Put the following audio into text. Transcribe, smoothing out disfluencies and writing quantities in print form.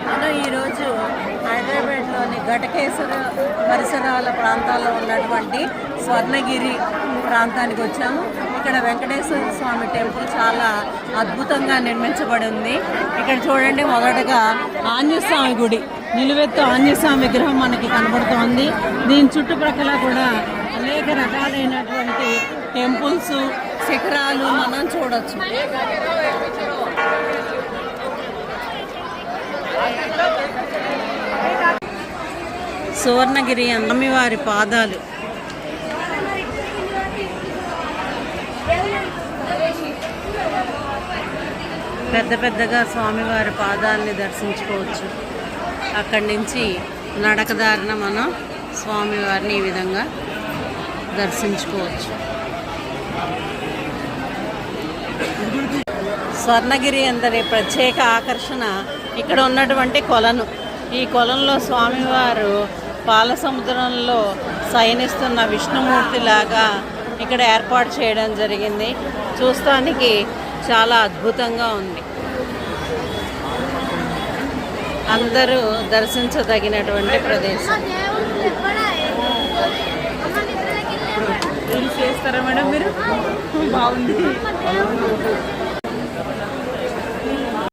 మనం ఈరోజు హైదరాబాద్లోని ఘటకేశ్వర పరిసరాల ప్రాంతాల్లో ఉన్నటువంటి స్వర్ణగిరి ప్రాంతానికి వచ్చాము. ఇక్కడ వెంకటేశ్వర స్వామి టెంపుల్ చాలా అద్భుతంగా నిర్మించబడి ఉంది. ఇక్కడ చూడండి, మొదటగా ఆంజనేయ స్వామి గుడి, నిలువెత్తు ఆంజనేయ స్వామి విగ్రహం మనకి కనబడుతోంది. దీని చుట్టుప్రక్కల కూడా అనేక రకాలైనటువంటి టెంపుల్స్, శిఖరాలు మనం చూడొచ్చు. సువర్ణగిరి అమ్మవారి పాదాలు, పెద్ద పెద్దగా స్వామివారి పాదాలని దర్శించుకోవచ్చు. అక్కడి నుంచి నడకదారిన మనం స్వామివారిని ఈ విధంగా దర్శించుకోవచ్చు. స్వర్ణగిరి అందరి ప్రత్యేక ఆకర్షణ ఇక్కడ ఉన్నటువంటి కొలను. ఈ కొలంలో స్వామివారు పాల సముద్రంలో శయనిస్తున్న విష్ణుమూర్తిలాగా ఇక్కడ ఏర్పాటు చేయడం జరిగింది. చూస్తానికి చాలా అద్భుతంగా ఉంది. అందరూ దర్శించదగినటువంటి ప్రదేశం. చేస్తారా మేడం మీరు? బాగుంది.